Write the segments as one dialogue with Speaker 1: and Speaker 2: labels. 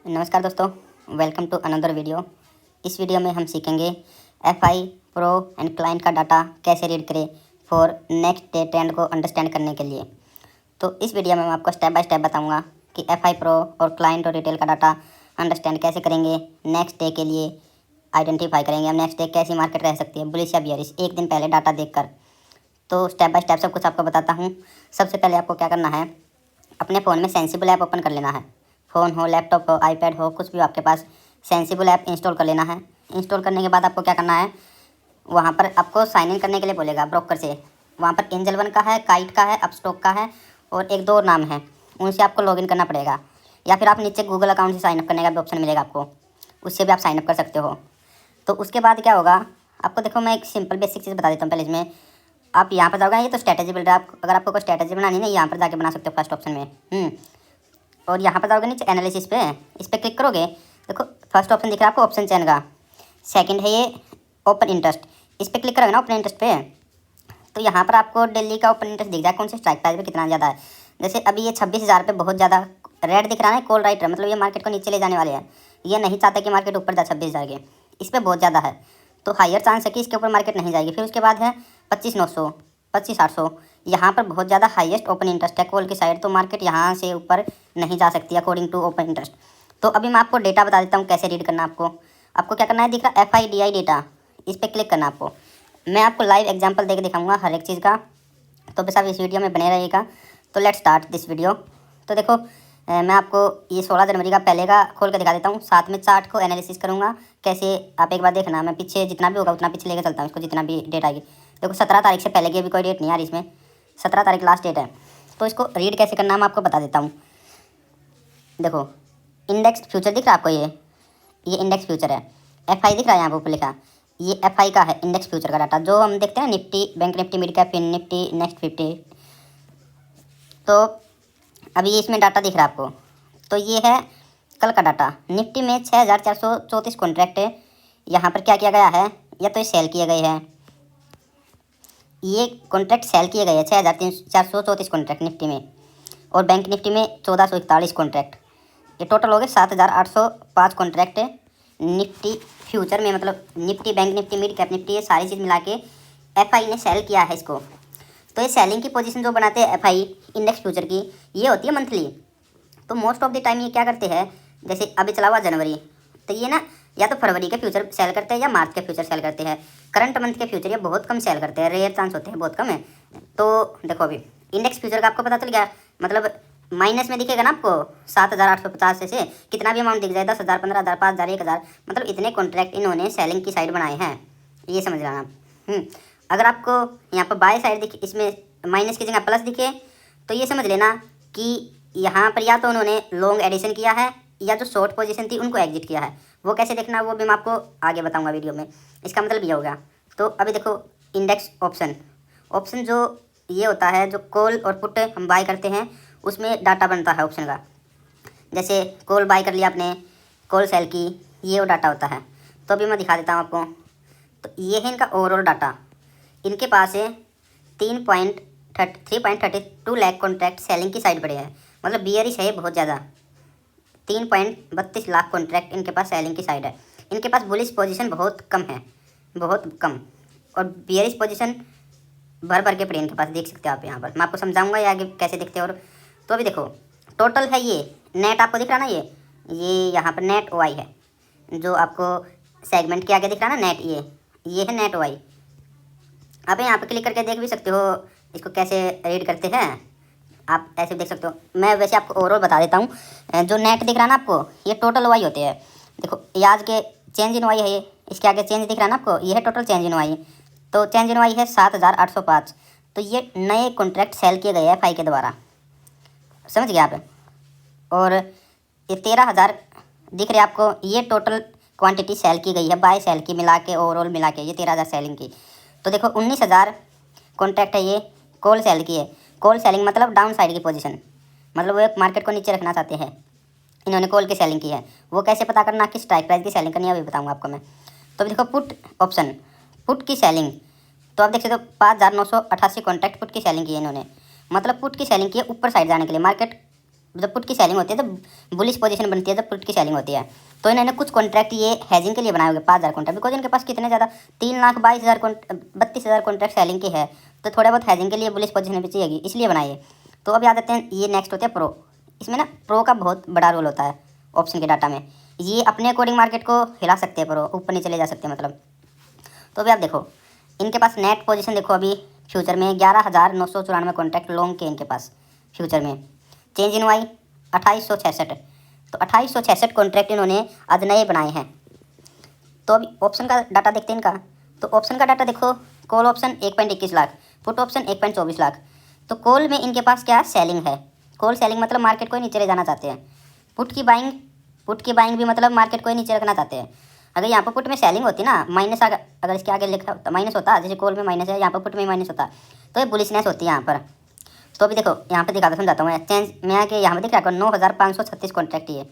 Speaker 1: नमस्कार दोस्तों, welcome to another video. इस वीडियो में हम सीखेंगे एफआई प्रो एंड क्लाइंट का डाटा कैसे रीड करें फॉर नेक्स्ट डे ट्रेंड को अंडरस्टैंड करने के लिए। तो इस वीडियो में मैं आपको स्टेप बाय स्टेप बताऊंगा कि एफआई प्रो और क्लाइंट और रिटेल का डाटा अंडरस्टैंड कैसे करेंगे, नेक्स्ट डे के लिए आइडेंटिफाई करेंगे हम नेक्स्ट डे कैसी मार्केट रह सकती है, बुलिश या बियरिश, एक दिन पहले डाटा देखकर। तो स्टेप बाय स्टेप सब कुछ आपको बताता हूँ। सबसे पहले आपको क्या करना है, अपने फ़ोन में सेंसिबल ऐप ओपन कर लेना है। फ़ोन हो, लैपटॉप हो, आईपैड हो, कुछ भी हो आपके पास, सेंसिबल ऐप इंस्टॉल कर लेना है। इंस्टॉल करने के बाद आपको क्या करना है, वहाँ पर आपको साइन इन करने के लिए बोलेगा ब्रोकर से। वहाँ पर एंजल वन का है, काइट का है, अपस्टॉक का है और एक दो और नाम है, उनसे आपको लॉगिन करना पड़ेगा। या फिर आप नीचे गूगल अकाउंट से साइनअप करने का भी ऑप्शन मिलेगा आपको, उससे भी आप साइनअप कर सकते हो। तो उसके बाद क्या होगा, आपको देखो मैं एक सिंपल बेसिक चीज़ बता देता हूँ पहले इसमें। आप यहाँ पर जाओगे, ये तो स्ट्रैटेजी बिल्डर, आप अगर आपको कोई स्ट्रैटेजी बनानी है ना, यहाँ पर जाके बना सकते हो फर्स्ट ऑप्शन में। और यहाँ पर जाओगे नीचे एनालिसिस पे, इस पर क्लिक करोगे, देखो फर्स्ट ऑप्शन दिख रहा है आपको ऑप्शन चेन का। सेकंड है ये ओपन इंटरेस्ट, इस पर क्लिक करोगे ना ओपन इंटरेस्ट पे, तो यहाँ पर आपको दिल्ली का ओपन इंटरेस्ट दिख जाए कौन से स्ट्राइक प्राइस पे कितना ज़्यादा है। जैसे अभी ये 26,000 पे बहुत ज़्यादा रेड दिख रहा है, कॉल राइटर, मतलब ये मार्केट को नीचे ले जाने वाले हैं। ये नहीं चाहते कि मार्केट ऊपर जाए 26,000 के, इस पर बहुत ज़्यादा है, तो हायर चांस है कि इसके ऊपर मार्केट नहीं जाएगी। फिर उसके बाद है 25,900, 25,800, यहाँ पर बहुत ज़्यादा हाईएस्ट ओपन इंटरेस्ट है कॉल की साइड, तो मार्केट यहाँ से ऊपर नहीं जा सकती अकॉर्डिंग टू ओपन इंटरेस्ट। तो अभी मैं आपको डेटा बता देता हूँ कैसे रीड करना आपको। आपको क्या करना है, दिख रहा FIDI डेटा, इस पर क्लिक करना आपको। मैं आपको लाइव एग्जांपल देके दिखाऊंगा हर एक चीज़ का, तो बस आप इस वीडियो में बने रहिएगा। तो लेट्स स्टार्ट दिस वीडियो। तो देखो मैं आपको ये 16 जनवरी का पहले का खोल कर दिखा देता हूँ, साथ में चार्ट को एनालिसिस करूँगा कैसे। आप एक बार देखना, मैं पीछे जितना भी होगा उतना पीछे लेकर चलता हूँ इसको, जितना भी डेट आएगी। देखो 17 तारीख से पहले की अभी कोई डेट नहीं आ रही इसमें, 17 तारीख लास्ट डेट है। तो इसको रीड कैसे करना है मैं आपको बता देता हूँ। देखो इंडेक्स फ्यूचर दिख रहा है आपको, ये इंडेक्स फ्यूचर है। FI दिख रहा है यहाँ पर ऊपर लिखा, ये FI का है इंडेक्स फ्यूचर का डाटा, जो हम देखते हैं Nifty, bank Nifty, mid cap, fin Nifty, next 50। तो अभी इसमें डाटा दिख रहा है आपको, तो ये है कल का डाटा। निफ्टी में 6,434 कॉन्ट्रैक्ट है। यहाँ पर क्या किया गया है, या तो ये सेल किए गए हैं, ये कॉन्ट्रैक्ट सेल किए गए हैं 6,434 कॉन्ट्रैक्ट निफ्टी में, और बैंक निफ्टी में 1,441 कॉन्ट्रैक्ट। ये टोटल हो गए 7,805 कॉन्ट्रैक्ट है निफ्टी फ्यूचर में, मतलब Nifty, bank Nifty, mid cap Nifty, ये सारी चीज़ मिला के FI ने सेल किया है इसको। तो ये सेलिंग की पोजीशन जो बनाते हैं FI इंडेक्स फ्यूचर की, ये होती है मंथली। तो मोस्ट ऑफ द टाइम ये क्या करते हैं, जैसे अभी चला हुआ जनवरी, तो ये ना या तो फरवरी के फ्यूचर सेल करते हैं या मार्च के फ्यूचर सेल करते हैं। करंट मंथ के फ्यूचर ये बहुत कम सेल करते हैं, रेयर चांस होते हैं, बहुत कम है। तो देखो अभी इंडेक्स फ्यूचर का आपको पता चल गया, मतलब माइनस में दिखेगा ना आपको 7,850 से कितना भी अमाउंट दिख जाए, 10,000, 15,000, 5,000, 1,000, मतलब इतने कॉन्ट्रैक्ट इन्होंने सेलिंग की साइड बनाए हैं, ये समझ लेना आप। अगर आपको यहाँ पर बाय साइड दिखे, इसमें माइनस की जगह प्लस दिखे, तो ये समझ लेना कि यहाँ पर या तो उन्होंने लॉन्ग एडिशन किया है, या जो शॉर्ट पोजीशन थी उनको एग्जिट किया है। वो कैसे देखना वो भी मैं आपको आगे बताऊंगा वीडियो में, इसका मतलब ये होगा। तो अभी देखो इंडेक्स ऑप्शन, ऑप्शन जो ये होता है, जो कॉल और पुट हम बाय करते हैं उसमें डाटा बनता है ऑप्शन का। जैसे कॉल बाय कर लिया आपने, कॉल सेल की, ये वो डाटा होता है। तो अभी मैं दिखा देता हूँ आपको। तो ये है इनका ओवरऑल डाटा, इनके पास है 3.32 लाख कॉन्ट्रैक्ट सेलिंग की साइड पड़े हैं, मतलब बियरिश है बहुत ज़्यादा। 3.32 लाख कॉन्ट्रैक्ट इनके पास सेलिंग की साइड है। इनके पास बुलिश पोजीशन बहुत कम है, बहुत कम, और बियरिश पोजीशन भर भर के पड़े इनके पास, देख सकते हो आप यहाँ पर। मैं आपको समझाऊंगा ये आगे कैसे दिखते हैं। और तो अभी देखो टोटल है, ये नेट आपको दिख रहा ना, ये यहाँ पर नेट OI है, जो आपको सेगमेंट के आगे दिख रहा ना नेट, ये है नेट OI। आप यहाँ पे क्लिक करके देख भी सकते हो इसको कैसे रीड करते हैं, आप ऐसे देख सकते हो। मैं वैसे आपको ओवरऑल बता देता हूँ। जो नेट दिख रहा है ना आपको, ये टोटल OI होते हैं। देखो ये आज के चेंज इन OI है, ये इसके आगे चेंज दिख रहा है ना आपको, ये है टोटल चेंज इन OI। तो चेंज इन OI है 7,805। तो ये नए कॉन्ट्रैक्ट सेल किए गए हैं FI के द्वारा, समझ गए आप। और ये 13,000 दिख रहे हैं आपको, ये टोटल क्वांटिटी सेल की गई है, बाय सेल की मिला के, ओवरऑल मिला के ये 13,000 सेलिंग की। तो देखो 19,000 कॉन्ट्रैक्ट है ये कॉल सेल की है। कॉल सेलिंग मतलब डाउन साइड की पोजीशन, मतलब वो एक मार्केट को नीचे रखना चाहते हैं, इन्होंने कॉल की सेलिंग की है। वो कैसे पता करना कि स्ट्राइक प्राइस की सेलिंग करनी है, अभी बताऊंगा आपको मैं। तो देखो पुट ऑप्शन, पुट की सेलिंग, तो आप देख सकते हो 5,988 कॉन्ट्रैक्ट पुट की सेलिंग की है इन्होंने, मतलब पुट की सेलिंग की है ऊपर साइड जाने के लिए। मार्केट जब पुट की सेलिंग होती है तो बुलिश पोजीशन बनती है जब पुट की सेलिंग होती है। तो इन्होंने कुछ कॉन्ट्रैक्ट ये हेजिंग के लिए बनाए हुए 5,000 कॉन्ट्रैक्ट, बिकॉज इनके पास कितने ज़्यादा 3,22,000 कॉन्ट्रैक्ट सेलिंग की है, तो थोड़े बहुत हेजिंग के लिए बुलिश पोजीशन भी चाहिएगी, इसलिए बनाइए। तो अभी आ जाते हैं, ये नेक्स्ट होते हैं प्रो। इसमें ना प्रो का बहुत बड़ा रोल होता है ऑप्शन के डाटा में। ये अपने अकॉर्डिंग मार्केट को हिला सकते हैं, प्रो ऊपर नीचे ले जा सकते हैं मतलब। तो अभी आप देखो इनके पास नेट पोजीशन देखो, अभी फ्यूचर में 11,994 कॉन्ट्रैक्ट लॉन्ग के इनके पास फ्यूचर में। चेंज इन वाई 2866, तो 2866 कॉन्ट्रैक्ट इन्होंने आज नए बनाए हैं। तो अभी ऑप्शन का डाटा देखते हैं इनका। तो ऑप्शन का डाटा देखो, call option 1.21 lakh, put option 1.24 lakh. तो कॉल में इनके पास क्या सेलिंग है, कॉल सेलिंग मतलब मार्केट को नीचे ले जाना चाहते हैं। पुट की बाइंग भी मतलब मार्केट को नीचे रखना चाहते हैं। अगर यहाँ पर पुट में सेलिंग होती ना, माइनस अगर इसके आगे लिखा होता माइनस होता, जैसे कॉल में माइनस है, यहाँ पर पुट में माइनस होता, तो ये बुलिशनेस होती है यहाँ पर। तो अभी देखो यहाँ पर दिखाता समझाता हूँ मैं। चेंज में आके यहाँ पर दिख रहा है 9,536 कॉन्ट्रैक्ट ये।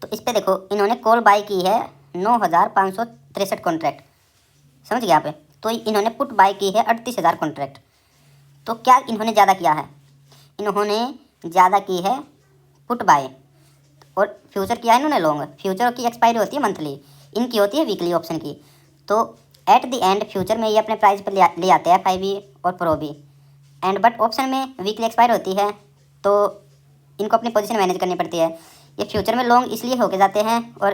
Speaker 1: तो इस पर देखो इन्होंने कॉल बाई की है 9,563 कॉन्ट्रैक्ट, समझ गया यहाँ पे। तो इन्होंने पुट बाई की है 38,000 कॉन्ट्रैक्ट। तो क्या इन्होंने ज़्यादा किया है, इन्होंने ज़्यादा की है पुट बाय, और फ्यूचर किया है इन्होंने लॉन्ग। फ्यूचर की एक्सपायरी होती है मंथली, इनकी होती है वीकली ऑप्शन की। तो एट द एंड फ्यूचर में ये अपने प्राइस पर ले आते हैं FI भी और प्रो भी, एंड बट ऑप्शन में वीकली एक्सपायर होती है, तो इनको अपनी पोजीशन मैनेज करनी पड़ती है। ये फ्यूचर में लॉन्ग इसलिए होके जाते हैं, और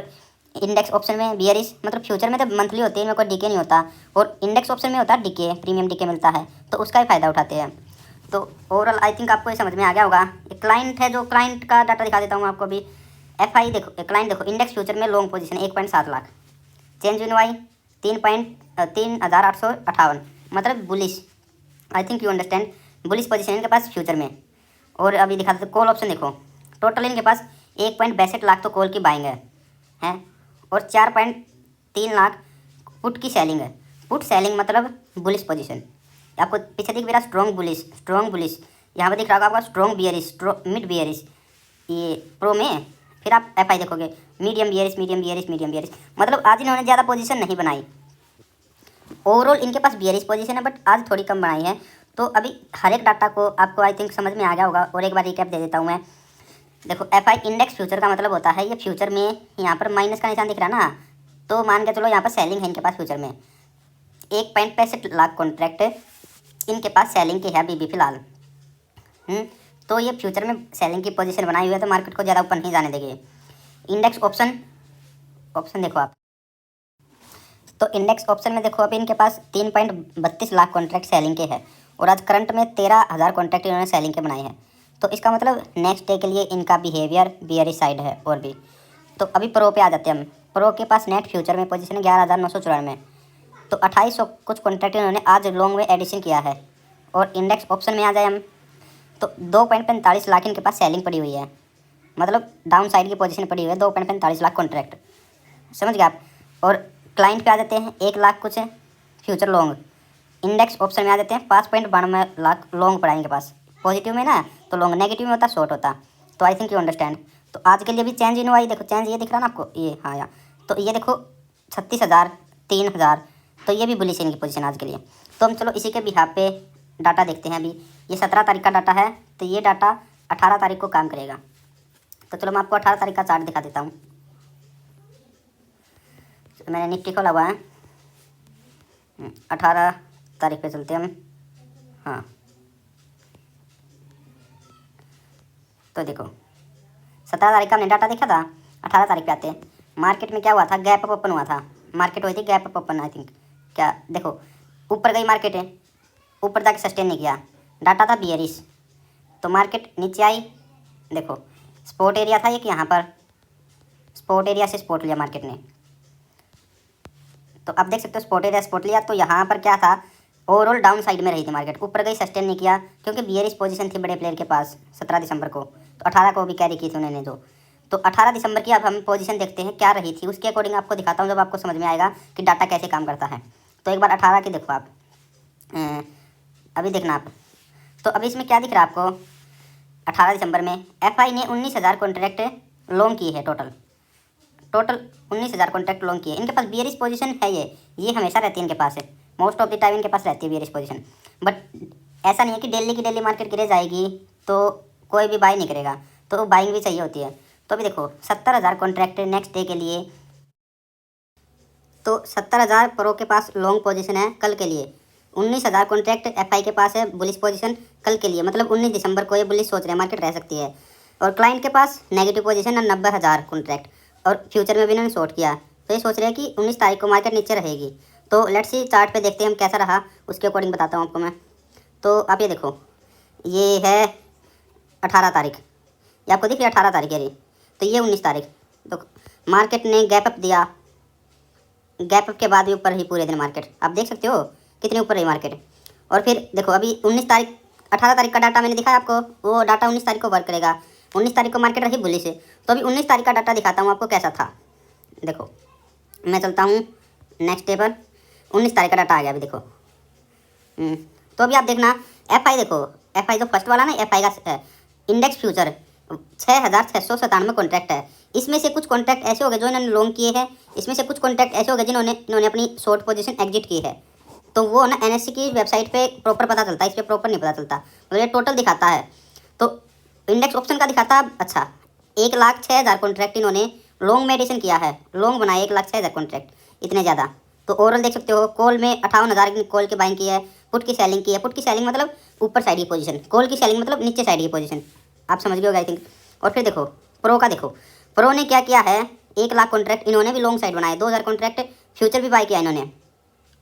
Speaker 1: इंडेक्स ऑप्शन में बियरिश, मतलब फ्यूचर में तो मंथली होती है, इनमें कोई डीके नहीं होता, और इंडेक्स ऑप्शन में होता है डीके, प्रीमियम डीके मिलता है, तो उसका ही फ़ायदा उठाते हैं। तो ओवरऑल आई थिंक आपको ये समझ में आ गया होगा। एक क्लाइंट है, जो क्लाइंट का डाटा दिखा देता हूँ आपको अभी। FI देखो, क्लाइंट देखो, इंडेक्स फ्यूचर में long position 1.7 lakh, change in OI 3,858, मतलब bullish. I think you understand, bullish position इनके पास फ्यूचर में। और अभी दिखा देते कॉल ऑप्शन देखो, टोटल इनके पास 1.62 लाख तो कॉल की बाइंग है, और 4.3 लाख पुट की सेलिंग है। पुट सेलिंग मतलब बुलिश पोजीशन। आपको पीछे दिख रहा स्ट्रॉन्ग बुलिश, यहाँ पर दिख रहा होगा आपका स्ट्रॉन्ग बियरिश, मिड बियरिश ये प्रो में। फिर आप FI देखोगे मीडियम बियरिश, मतलब आज इन्होंने ज़्यादा पोजीशन नहीं बनाई। ओवरऑल इनके पास बियरिश पोजीशन है, बट आज थोड़ी कम बनाई है। तो अभी हर एक डाटा को आपको आई थिंक समझ में आ गया होगा, और एक बार रिकैप दे देता हूँ मैं। देखो FI इंडेक्स फ्यूचर का मतलब होता है, ये फ्यूचर में यहाँ पर माइनस का निशान दिख रहा है ना, तो मान के चलो यहाँ पर सेलिंग है इनके पास फ्यूचर में 1.65 लाख कॉन्ट्रैक्ट इनके पास सेलिंग की है अभी भी फिलहाल। तो ये फ्यूचर में सेलिंग की पोजीशन बनाई हुई है, तो मार्केट को ज़्यादा ऊपर नहीं जाने देगी। इंडेक्स ऑप्शन देखो आप, तो इंडेक्स ऑप्शन में देखो अभी इनके पास 3.32 लाख कॉन्ट्रैक्ट सेलिंग के हैं, और आज करंट में 13,000 कॉन्ट्रैक्ट इन्होंने सेलिंग के बनाए हैं। तो इसका मतलब नेक्स्ट डे के लिए इनका बिहेवियर बियरिश साइड है और भी। तो अभी प्रो पे आ जाते हैं हम। प्रो के पास नेट फ्यूचर में पोजीशन है 11,994, तो 2800 कुछ कॉन्ट्रैक्ट इन्होंने आज लॉन्ग में एडिशन किया है। और इंडेक्स ऑप्शन में आ जाए हम, तो 2.45 लाख इनके पास सेलिंग पड़ी हुई है, मतलब डाउन साइड की पोजीशन पड़ी हुई है 2.45 लाख कॉन्ट्रैक्ट, समझ गए आप। और क्लाइंट पे आ जाते हैं 1 लाख कुछ फ्यूचर लॉन्ग। इंडेक्स ऑप्शन में आ जाते हैं 5.92 लाख लॉन्ग पड़ा इनके पास, पॉजिटिव में ना, तो लॉन्ग, नेगेटिव में होता शॉर्ट होता। तो आई थिंक यू अंडरस्टैंड। तो आज के लिए भी चेंज इन वाई देखो, चेंज ये दिख रहा है ना आपको, ये हाँ यार, तो ये देखो 36,000 3,000, तो ये भी बुलिश इनकी पोजीशन आज के लिए। तो हम चलो इसी के बिहाफ पे डाटा देखते हैं। अभी ये 17 तारीख का डाटा है, तो ये डाटा 18 तारीख को काम करेगा। तो चलो मैं आपको 18 तारीख का चार्ट दिखा देता हूँ। मैंने निफ्टी खोला हुआ है, 18 तारीख पे चलते हैं हम। हाँ, तो देखो 17 तारीख का हमने डाटा देखा था, 18 तारीख पे आते हैं। मार्केट में क्या हुआ था, गैप अप ओपन हुआ था, मार्केट हुई थी gap up open I think. क्या देखो ऊपर गई मार्केट है, ऊपर जाके सस्टेन नहीं किया, डाटा था बियरिश, तो मार्केट नीचे आई। देखो स्पॉट एरिया था एक, यहाँ पर स्पॉट एरिया से स्पॉट लिया मार्केट ने, तो आप देख सकते हो स्पॉट एरिया स्पॉट लिया। तो यहाँ पर क्या था, ओवरऑल डाउन साइड में रही थी मार्केट, ऊपर गई सस्टेन नहीं किया, क्योंकि बियरिश पोजीशन थी बड़े प्लेयर के पास 17 दिसंबर को, तो 18 को भी कैरी की थी उन्होंने जो। तो 18 दिसंबर की अब हम पोजीशन देखते हैं क्या रही थी, उसके अकॉर्डिंग आपको दिखाता हूँ, जब आपको समझ में आएगा कि डाटा कैसे काम करता है। तो एक बार 18 की देखो आप, अभी देखना आप। तो अभी इसमें क्या दिख रहा है आपको, 18 दिसंबर में FI ने 19,000 कॉन्ट्रैक्ट लॉन्ग किए हैं, टोटल 19,000 कॉन्ट्रैक्ट लॉन्ग किए। इनके पास बियरिश पोजीशन है, ये हमेशा रहती है इनके पास है, मोस्ट ऑफ द टाइम इनके पास रहती है बियरिश पोजीशन। बट ऐसा नहीं है कि डेली की डेली मार्केट गिरे जाएगी तो कोई भी बाई नहीं करेगा, तो बाइंग भी चाहिए होती है। तो अभी देखो 70,000 कॉन्ट्रैक्ट नेक्स्ट डे के लिए, तो 70,000 प्रो के पास लॉन्ग पोजीशन है कल के लिए। 19,000 कॉन्ट्रैक्ट एफआई के पास है बुलिश पोजीशन कल के लिए, मतलब 19 दिसंबर को ये बुलिश सोच रहे हैं मार्केट रह सकती है। और क्लाइंट के पास नेगेटिव पोजीशन है 90,000 कॉन्ट्रैक्ट, और फ्यूचर में भी इन्होंने शॉर्ट किया, तो ये सोच रहे हैं कि 19 तारीख को मार्केट नीचे रहेगी। तो लेट्स सी चार्ट पे देखते हैं हम कैसा रहा, उसके अकॉर्डिंग बताता हूँ आपको मैं। तो आप ये देखो, ये है 18 तारीख, ये आपको दिख रही है 18 तारीख है, तो ये 19 तारीख। तो मार्केट ने गैप अप दिया, गैप अप के बाद भी ऊपर रही पूरे दिन मार्केट, आप देख सकते हो कितने ऊपर रही मार्केट। और फिर देखो अभी 19 तारीख 18 तारीख का डाटा मैंने दिखाया आपको, वो डाटा 19 तारीख को वर्क करेगा। 19 तारीख को मार्केट रही बुलिश, तो अभी 19 तारीख का डाटा दिखाता हूँ आपको कैसा था। देखो मैं चलता हूँ नेक्स्ट डे पर, 19 तारीख का डाटा आ गया अभी देखो। तो अभी आप देखना एफआई, देखो एफआई जो फर्स्ट वाला ना एफआई का इंडेक्स फ्यूचर 6,697 कॉन्ट्रैक्ट है। इसमें से कुछ कॉन्ट्रैक्ट ऐसे हो गए जो इन्होंने लॉन्ग किए हैं, इसमें से कुछ कॉन्ट्रैक्ट ऐसे हो गए इन्होंने अपनी शॉर्ट पोजीशन एग्जिट की है। तो वो ना एनएससी की वेबसाइट पे प्रॉपर पता चलता है, इस पर प्रॉपर नहीं पता चलता, मतलब ये टोटल दिखाता है। तो इंडेक्स ऑप्शन का दिखाता है अच्छा 1,06,000 कॉन्ट्रैक्ट इन्होंने लॉन्ग में एडिशन किया है, लॉन्ग बनाया 1,06,000 कॉन्ट्रैक्ट, इतने ज़्यादा। तो ओवरऑल देख सकते हो कॉल में 58,000 की कॉल की बाइंग की है, पुट की सेलिंग की है। पुट की सेलिंग मतलब ऊपर साइड की पोजीशन, कॉल की सेलिंग मतलब नीचे साइड की पोजीशन, आप समझ गए हो आई थिंक। और फिर देखो प्रो का, देखो प्रो ने क्या किया है, 1,00,000 कॉन्ट्रैक्ट इन्होंने भी लॉन्ग साइड बनाया, 2,000 कॉन्ट्रैक्ट फ्यूचर भी बाई किया इन्होंने,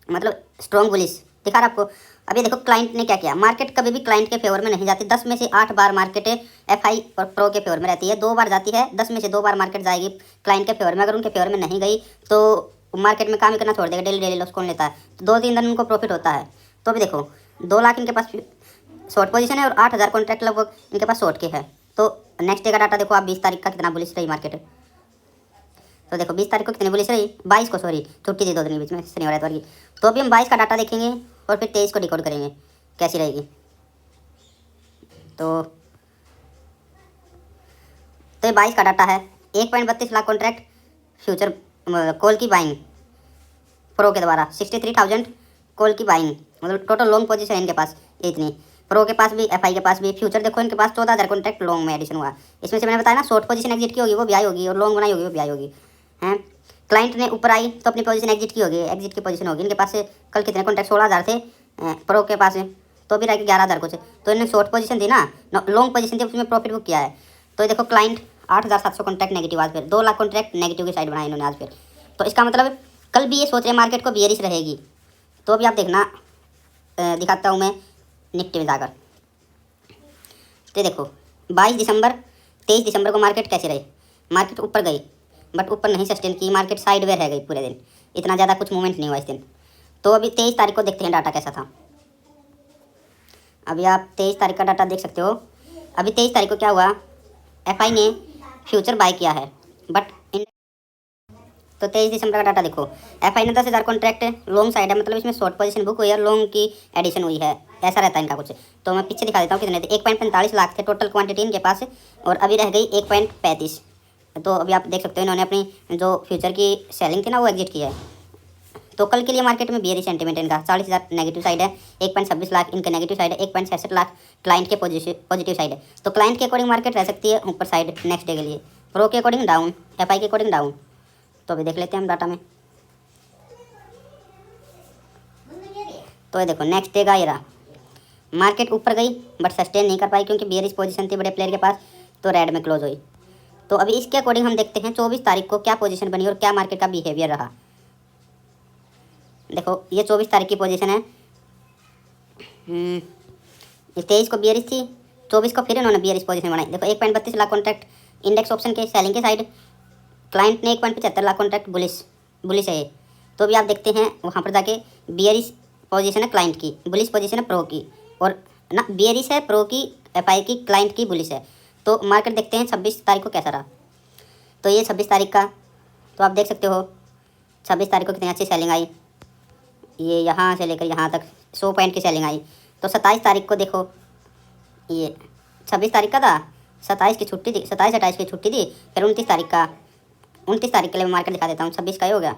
Speaker 1: मतलब स्ट्रॉन्ग बुलिश दिखा रहा आपको। अभी देखो क्लाइंट ने क्या किया, मार्केट कभी भी क्लाइंट के फेवर में नहीं जाती, 10 में से 8 बार मार्केट एफआई और प्रो के फेवर में रहती है, 2 बार जाती है, 10 में से 2 बार मार्केट जाएगी क्लाइंट के फेवर में। अगर उनके फेवर में नहीं गई तो मार्केट में काम ही करना छोड़ देगा, डेली डेली लॉस कौन लेता है, तो 2-3 दिन उनको प्रॉफिट होता है। तो अभी देखो 2 लाख इनके पास शॉर्ट पोजीशन है और 8,000 कॉन्ट्रैक्ट लगभग इनके पास शॉर्ट के है। तो नेक्स्ट डे का डाटा देखो आप, 20 तारीख का कितना बुलिश रही मार्केट। तो देखो 20 तारीख को कितनी बुलिश रही, 22 को, सॉरी छुट्टी थी 2 दिन के बीच में, शनिवार एतवार की। तो अभी हम 22 का डाटा देखेंगे और फिर 23 को डिकोड करेंगे कैसी रहेगी। तो ये 22 का डाटा है, 1.32 लाख कॉन्ट्रैक्ट फ्यूचर कॉल की बाइंग प्रो के द्वारा, 63,000 कॉल की बाइंग, मतलब टोटल लॉन्ग पोजीशन है इनके पास इतनी। प्रो के पास भी एफआई के पास भी फ्यूचर देखो इनके पास 14,000 कॉन्ट्रैक्ट लॉन्ग में एडिशन हुआ। इसमें से मैंने बताया ना शॉर्ट पोजीशन एग्जिट की होगी वो भी आई होगी, और लॉन्ग बनाई होगी वो भी आई होगी हैं। क्लाइंट ने ऊपर आई तो अपनी पोजीशन एग्जिट की होगी, एग्जिट की पोजीशन होगी इनके पास से। कल कितने कॉन्ट्रैक्ट 16,000 थे प्रो के पास, तो भी रह के 11,000 कुछ, तो इन्होंने शॉर्ट पोजीशन थी ना, लॉन्ग पोजीशन थी, उसमें प्रॉफिट बुक किया है। तो देखो क्लाइंट 8,700 कॉन्ट्रैक्ट नेगेटिव, आज फिर 2 लाख कॉन्ट्रैक्ट नेगेटिव की साइड बनाए इन्होंने आज फिर। तो इसका मतलब कल भी ये सोच रहे मार्केट को बियरिश रहेगी। तो अभी आप देखना दिखाता हूँ मैं निफ्टी में जाकर। तो देखो 22 दिसंबर 23 दिसंबर को मार्केट कैसी रही, मार्केट ऊपर गई बट ऊपर नहीं सस्टेन की, मार्केट साइड वे रह गई पूरे दिन, इतना ज़्यादा कुछ मूवमेंट नहीं हुआ इस दिन। तो अभी 23 तारीख को देखते हैं डाटा कैसा था। अभी आप 23 तारीख का डाटा देख सकते हो। अभी 23 तारीख को क्या हुआ, एफआई ने फ्यूचर बाय किया है बट तो 23 दिसंबर का डाटा देखो, एफआई ने 10,000 कॉन्ट्रैक्ट लॉन्ग साइड है, मतलब इसमें शॉर्ट पोजीशन बुक हुई है, लॉन्ग की एडिशन हुई है, ऐसा रहता है इनका कुछ। तो मैं पीछे दिखा देता हूँ कितने थे, 1.45 लाख थे टोटल क्वांटिटी इनके पास, और अभी रह गई 1.35। तो अभी आप देख सकते हो इन्होंने अपनी जो फ्यूचर की सेलिंग थी ना वो एग्जिट की है। तो कल के लिए मार्केट में बियरिश सेंटीमेंट इनका 40,000 नेगेटिव साइड है, 1.26 लाख इनके नेगेटिव साइड है, 1.66 लाख क्लाइंट के पॉजिटिव साइड है। तो क्लाइंट के अकॉर्डिंग मार्केट रह सकती है ऊपर साइड नेक्स्ट डे के लिए, प्रो के अकॉर्डिंग डाउन, एफआई के अकॉर्डिंग डाउन। तो अभी देख लेते हैं हम डाटा में। तो ये देखो नेक्स्ट डे का ये रहा, मार्केट ऊपर गई बट सस्टेन नहीं कर पाई क्योंकि बियरिश पोजीशन थी बड़े प्लेयर के पास, तो रेड में क्लोज हुई। तो अभी इसके अकॉर्डिंग हम देखते हैं 24 तारीख को क्या पोजीशन बनी और क्या मार्केट का बिहेवियर रहा। देखो ये 24 तारीख की पोजीशन है, ये 23 को बियरिश थी, 24 को फिर इन्होंने बियरिश पोजीशन बनाई। देखो 1.32 लाख कॉन्ट्रैक्ट इंडेक्स ऑप्शन के सेलिंग के साइड, क्लाइंट ने 1.75 लाख कॉन्ट्रैक्ट बुलिश है। तो भी आप देखते हैं वहाँ पर जाके बियरिश पोजीशन है क्लाइंट की, बुलिश पोजीशन है प्रो की, और ना बियरिश है प्रो की, एफआई की, क्लाइंट की बुलिश है। तो मार्केट देखते हैं 26 तारीख को कैसा रहा। तो ये 26 तारीख का, तो आप देख सकते हो 26 तारीख को कितनी अच्छी सेलिंग आई, ये यहाँ से लेकर यहाँ तक 100 पॉइंट की सेलिंग आई। तो 27 तारीख को देखो, ये 26 तारीख का था, 27 की छुट्टी थी, 27-28 की छुट्टी थी, फिर 29 तारीख का, 29 तारीख के लिए मैं मार्केट दिखा देता हूँ। 26 का ही हो गया,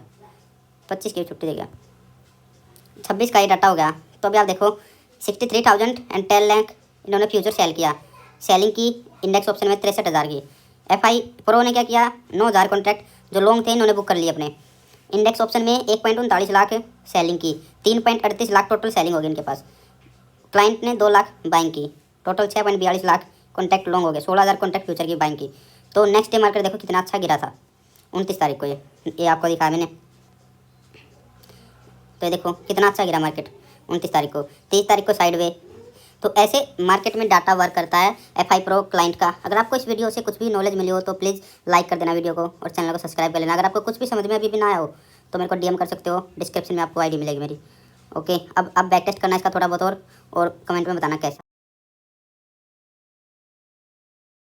Speaker 1: 25 की छुट्टी देगा, 26 का ही डाटा हो गया। तो अभी आप देखो 63,010 लाख इन्होंने फ्यूचर सेल किया, सेलिंग की इंडेक्स ऑप्शन में 63,000 की। FI प्रो ने क्या किया, 9,000 कॉन्ट्रैक्ट जो लॉन्ग थे इन्होंने बुक कर लिए अपने। इंडेक्स ऑप्शन में 1.39 लाख सेलिंग की, 3.38 लाख टोटल सेलिंग होगी इनके पास। क्लाइंट ने 2 लाख बाइंग की, टोटल 6.42 लाख कॉन्ट्रैक्ट लॉन्ग हो गए, 16,000 कॉन्ट्रैक्ट फ्यूचर की बाइंग की। तो नेक्स्ट डे मार्केट देखो कितना अच्छा गिरा था 29 तारीख को, ये आपको दिखाया मैंने। तो देखो कितना अच्छा गिरा मार्केट 29 तारीख को, 30 तारीख को साइडवे। तो ऐसे मार्केट में डाटा वर्क करता है FI प्रो क्लाइंट का। अगर आपको इस वीडियो से कुछ भी नॉलेज मिली हो तो प्लीज़ लाइक कर देना वीडियो को और चैनल को सब्सक्राइब कर लेना। अगर आपको कुछ भी समझ में अभी भी ना आया हो तो मेरे को DM कर सकते हो, डिस्क्रिप्शन में आपको ID मिलेगी मेरी। ओके, अब बैक टेस्ट करना इसका थोड़ा बहुत और कमेंट में बताना कैसा।